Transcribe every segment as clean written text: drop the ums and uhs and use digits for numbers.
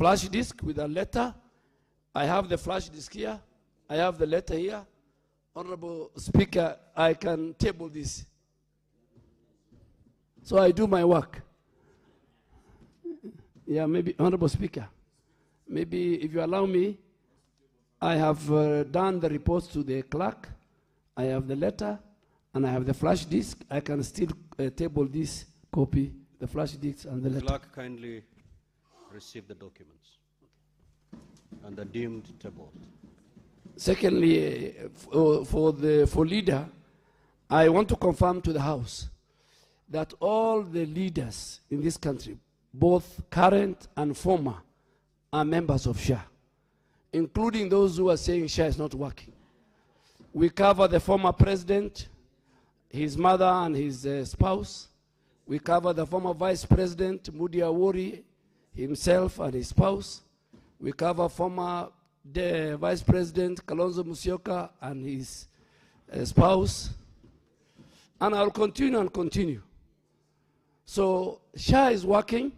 flash disk with a letter. I have the flash disk here. I have the letter here. Honorable Speaker, I can table this. So I do my work. Yeah, maybe, Honorable Speaker, maybe if you allow me, I have done the reports to the clerk. I have the letter, and I have the flash disk. I can still table this copy, the flash disk and the letter. Clerk, kindly receive the documents and the deemed tabled. Secondly, for leader, I want to confirm to the House that all the leaders in this country, both current and former, are members of SHA, including those who are saying SHA is not working. We cover the former president, his mother and his spouse. We cover the former vice president, Mudi Awori, himself and his spouse. We cover former vice president, Kalonzo Musyoka, and his spouse. And I'll continue and continue. So SHA is working.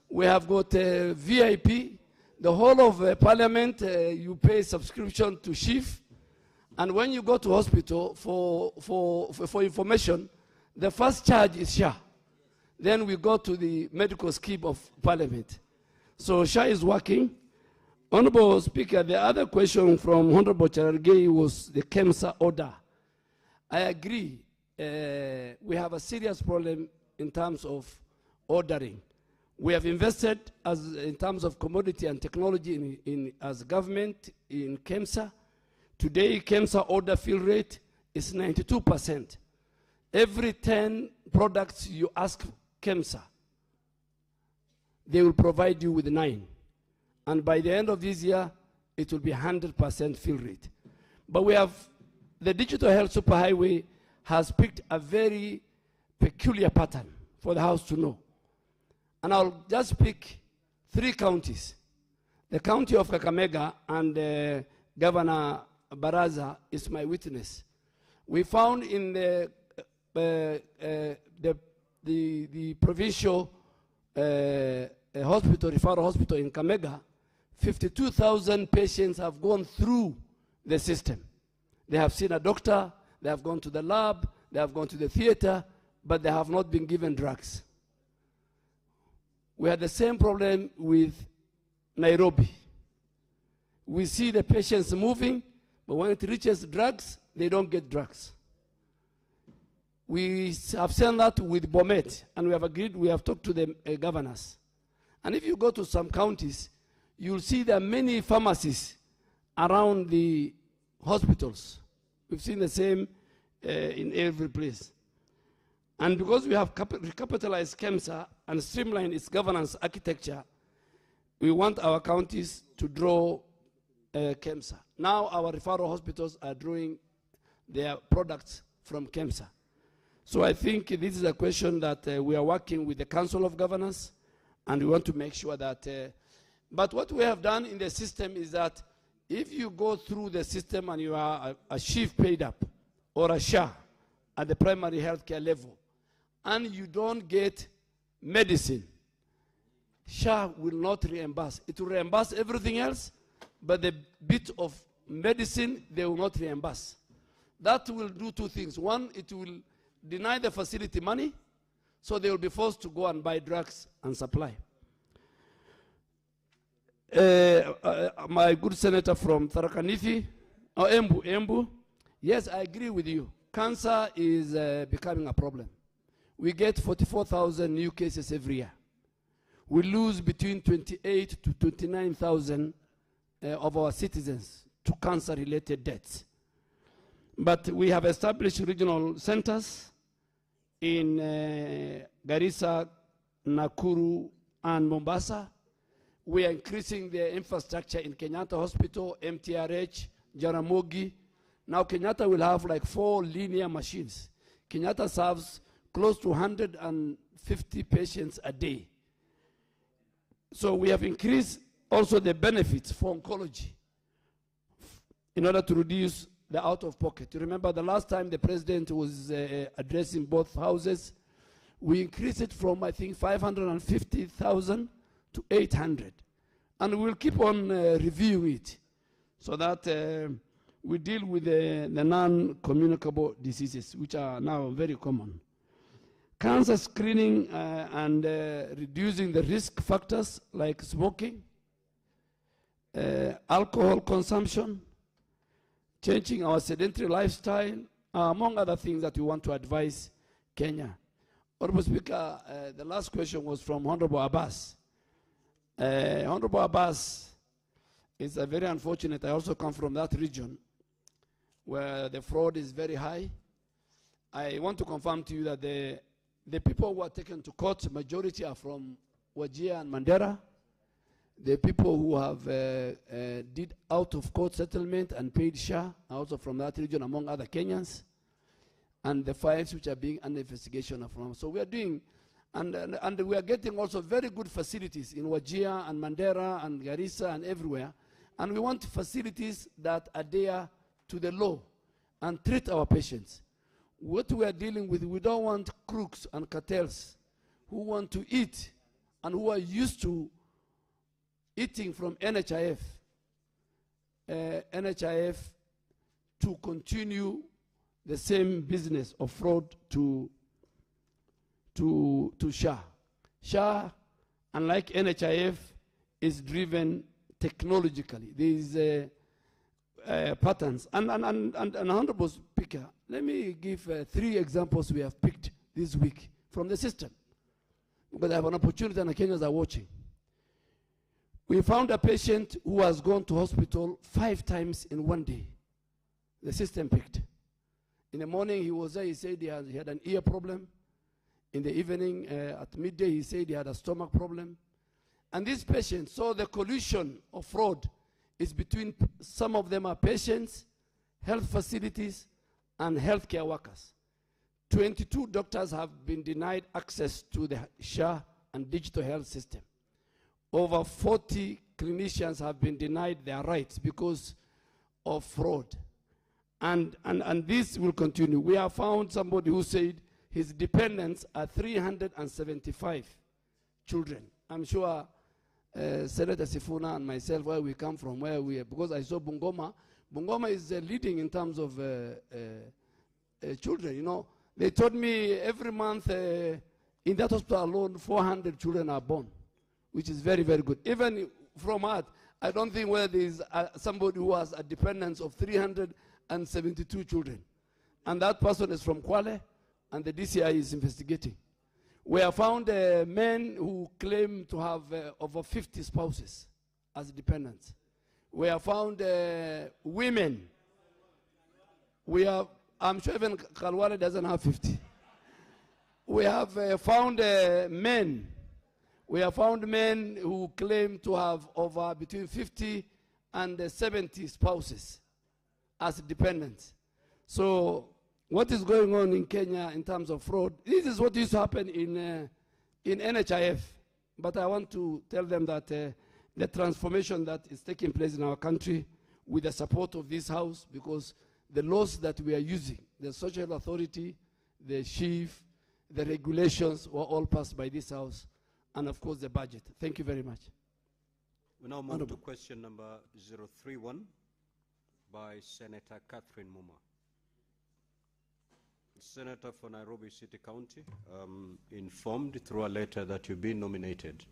We have got a VIP. The whole of Parliament, you pay subscription to SHIF. And when you go to hospital for information, the first charge is SHA. Then we go to the medical scheme of Parliament. So SHA is working. Honorable Speaker, the other question from Honorable Charargei was the KEMSA order. I agree. We have a serious problem in terms of ordering. We have invested in terms of commodity and technology as government in KEMSA. Today, KEMSA order fill rate is 92%. Every 10 products you ask KEMSA, they will provide you with 9. And by the end of this year, it will be 100% fill rate. But we have, the digital health superhighway has picked a very peculiar pattern for the House to know. And I'll just pick 3 counties. The county of Kakamega, and Governor Baraza is my witness. We found in the provincial hospital, referral hospital in Kamega, 52,000 patients have gone through the system. They have seen a doctor, they have gone to the lab, they have gone to the theater, but they have not been given drugs. We had the same problem with Nairobi. We see the patients moving, but when it reaches drugs, they don't get drugs. We have seen that with Bomet, and we have agreed, we have talked to the governors. And if you go to some counties, you'll see there are many pharmacies around the hospitals. We've seen the same in every place. And because we have recapitalized KEMSA and streamlined its governance architecture, we want our counties to draw KEMSA. Now our referral hospitals are drawing their products from KEMSA. So I think this is a question that we are working with the Council of Governors, and we want to make sure that, but what we have done in the system is that if you go through the system and you are a chief paid up or a SHA at the primary healthcare level, and you don't get medicine, SHA will not reimburse. It will reimburse everything else, but the bit of medicine, they will not reimburse. That will do 2 things. One, it will deny the facility money, so they will be forced to go and buy drugs and supply. My good senator from Tharaka-Nithi, Embu, yes, I agree with you. Cancer is becoming a problem. We get 44,000 new cases every year. We lose between 28 to 29,000 of our citizens to cancer-related deaths. But we have established regional centers in Garissa, Nakuru, and Mombasa. We are increasing the infrastructure in Kenyatta Hospital, MTRH, Jaramogi. Now Kenyatta will have like 4 linear machines. Kenyatta serves close to 150 patients a day. So we have increased also the benefits for oncology in order to reduce the out-of-pocket. You remember the last time the president was addressing both houses, we increased it from, I think, 550,000 to 800. And we'll keep on reviewing it so that we deal with the non-communicable diseases, which are now very common. Cancer screening and reducing the risk factors like smoking, alcohol consumption, changing our sedentary lifestyle, among other things that we want to advise Kenya. Honorable Speaker, the last question was from Honorable Abbas. Honorable Abbas, it's very unfortunate. I also come from that region where the fraud is very high. I want to confirm to you that the people who are taken to court, majority are from Wajir and Mandera. The people who have did out-of-court settlement and paid SHA are also from that region, among other Kenyans. And the files which are being under investigation are from. So we are doing, and we are getting also very good facilities in Wajir and Mandera and Garissa and everywhere. And we want facilities that adhere to the law and treat our patients. What we are dealing with, we don't want crooks and cartels who want to eat and who are used to eating from NHIF to continue the same business of fraud to SHA. SHA, unlike NHIF, is driven technologically. There is patterns. And Honorable Speaker, let me give 3 examples we have picked this week from the system, because I have an opportunity and the Kenyans are watching. We found a patient who has gone to hospital 5 times in one day. The system picked. In the morning he was there, he said he had an ear problem. In the evening, at midday, he said he had a stomach problem. And this patient saw the collusion of fraud is between, some of them are patients, health facilities, and healthcare workers. 22 doctors have been denied access to the SHA and digital health system. Over 40 clinicians have been denied their rights because of fraud. And this will continue. We have found somebody who said his dependents are 375 children. I'm sure Senator Sifuna and myself, where we come from, because I saw Bungoma. Bungoma is leading in terms of children, you know. They told me every month in that hospital alone, 400 children are born, which is very, very good. Even from that, I don't think whether there is somebody who has a dependence of 372 children. And that person is from Kwale, and the DCI is investigating. We have found men who claim to have over 50 spouses as dependents. We have found women. We have, I'm sure even Kalwale doesn't have 50. We have found men. We have found men who claim to have over between 50 and 70 spouses as dependents. So what is going on in Kenya in terms of fraud? This is what used to happen in NHIF. But I want to tell them that the transformation that is taking place in our country with the support of this House, because the laws that we are using, the Social Authority, the chief, the regulations were all passed by this House, and of course the budget. Thank you very much. We now move to question number 031 by Senator Catherine Muma. Senator for Nairobi City County, informed through a letter that you've been nominated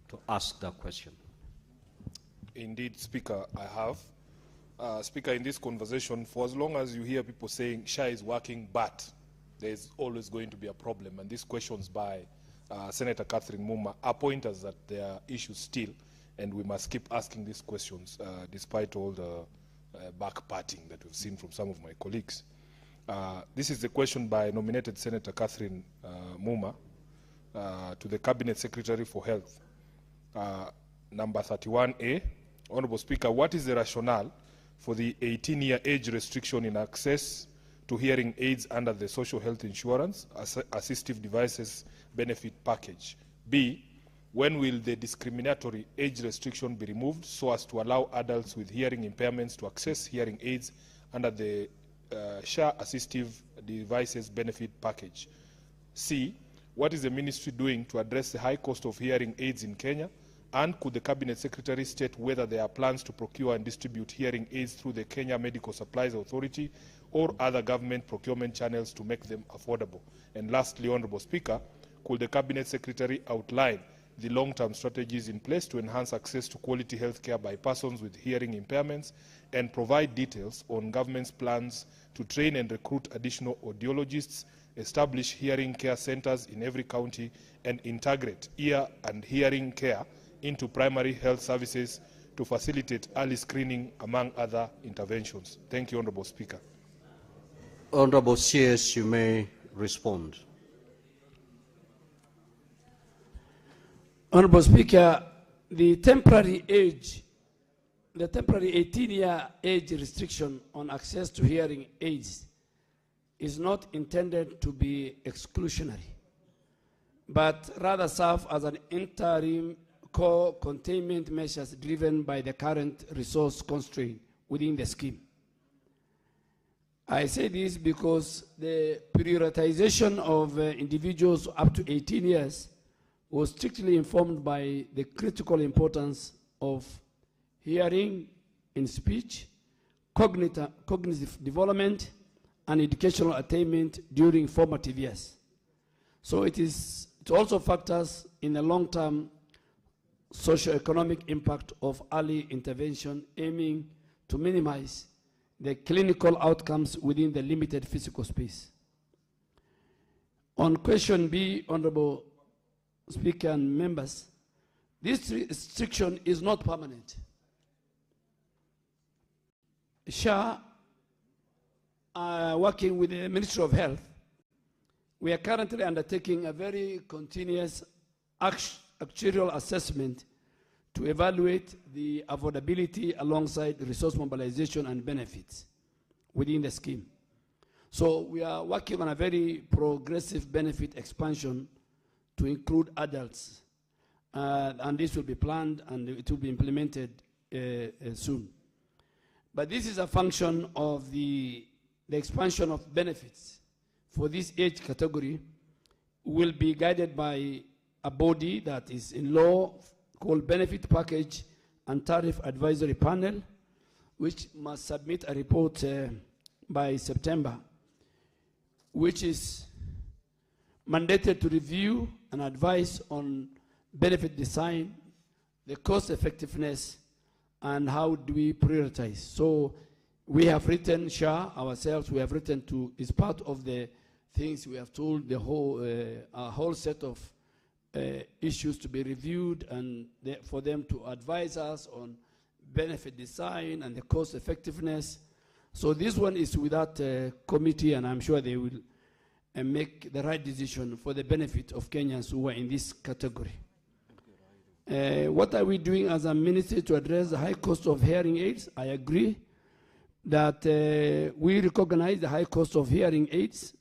to ask that question. Indeed, Speaker, I have. Speaker, in this conversation, for as long as you hear people saying SHA is working, but there's always going to be a problem, and these questions by Senator Catherine Muma are pointers that there are issues still, and we must keep asking these questions despite all the backpatting that we've seen from some of my colleagues. This is the question by nominated Senator Catherine Muma to the Cabinet Secretary for Health. Number 31A, Honorable Speaker, what is the rationale for the 18-year age restriction in access to hearing aids under the Social Health Insurance Assistive Devices Benefit Package? B, when will the discriminatory age restriction be removed so as to allow adults with hearing impairments to access hearing aids under the SHA Assistive Devices Benefit Package? C, what is the ministry doing to address the high cost of hearing aids in Kenya And could the Cabinet Secretary state whether there are plans to procure and distribute hearing aids through the Kenya Medical Supplies Authority or other government procurement channels to make them affordable? And lastly, Honourable Speaker, could the Cabinet Secretary outline the long-term strategies in place to enhance access to quality health care by persons with hearing impairments and provide details on government's plans to train and recruit additional audiologists, establish hearing care centers in every county, and integrate ear and hearing care into primary health services to facilitate early screening, among other interventions? Thank you, Honourable Speaker. Honourable CS, you may respond. Honourable Speaker, the temporary 18-year age restriction on access to hearing aids is not intended to be exclusionary, but rather serve as an interim core containment measures driven by the current resource constraint within the scheme. I say this because the prioritization of individuals up to 18 years was strictly informed by the critical importance of hearing in speech, cognitive development, and educational attainment during formative years. So it also factors in the long-term socio-economic impact of early intervention, aiming to minimize the clinical outcomes within the limited physical space. On question B, Honourable Speaker and members, this restriction is not permanent. SHA, working with the Ministry of Health, we are currently undertaking a very continuous actuarial assessment to evaluate the affordability alongside resource mobilization and benefits within the scheme. So we are working on a very progressive benefit expansion to include adults, and this will be planned and it will be implemented soon. But this is a function of the expansion of benefits for this age category will be guided by a body that is in law called Benefit Package and Tariff Advisory Panel, which must submit a report by September, which is mandated to review and advise on benefit design, the cost effectiveness, and how do we prioritize. So we have written, SHA ourselves, we have written to, is part of the things we have told the whole, a whole set of issues to be reviewed and for them to advise us on benefit design and the cost effectiveness. So this one is with that committee, and I'm sure they will make the right decision for the benefit of Kenyans who are in this category. What are we doing as a ministry to address the high cost of hearing aids? I agree that we recognize the high cost of hearing aids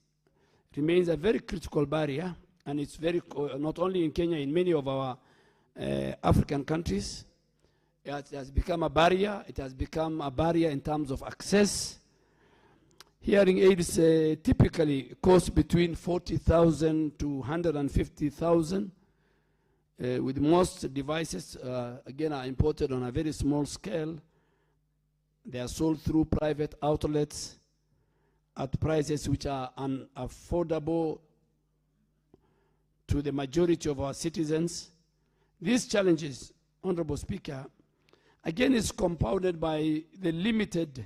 remains a very critical barrier, and it's very, not only in Kenya, in many of our African countries. It has become a barrier. It has become a barrier in terms of access. Hearing aids typically cost between 40,000 to 150,000, with most devices, again, are imported on a very small scale. They are sold through private outlets at prices which are unaffordable to the majority of our citizens. These challenges, Honourable Speaker, again is compounded by the limited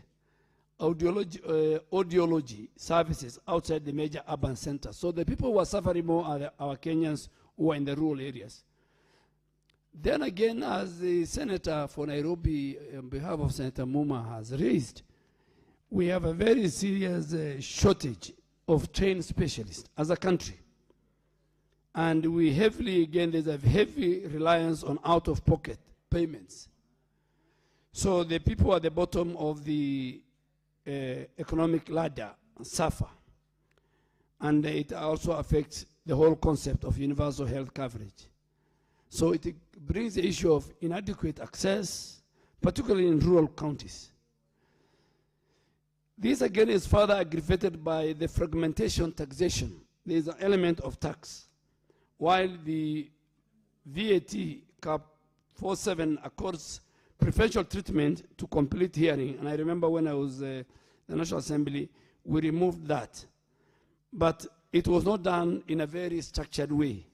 audiology services outside the major urban centers. So the people who are suffering more are our Kenyans who are in the rural areas. Then again, as the Senator for Nairobi, on behalf of Senator Muma, has raised, we have a very serious shortage of trained specialists as a country. And we heavily, again, there's a heavy reliance on out-of-pocket payments. So the people at the bottom of the economic ladder suffer. And it also affects the whole concept of universal health coverage. So it brings the issue of inadequate access, particularly in rural counties. This again is further aggravated by the fragmentation taxation. There is an element of tax. While the VAT cap 47 accords preferential treatment to complete hearing. And I remember when I was the National Assembly, we removed that. But it was not done in a very structured way.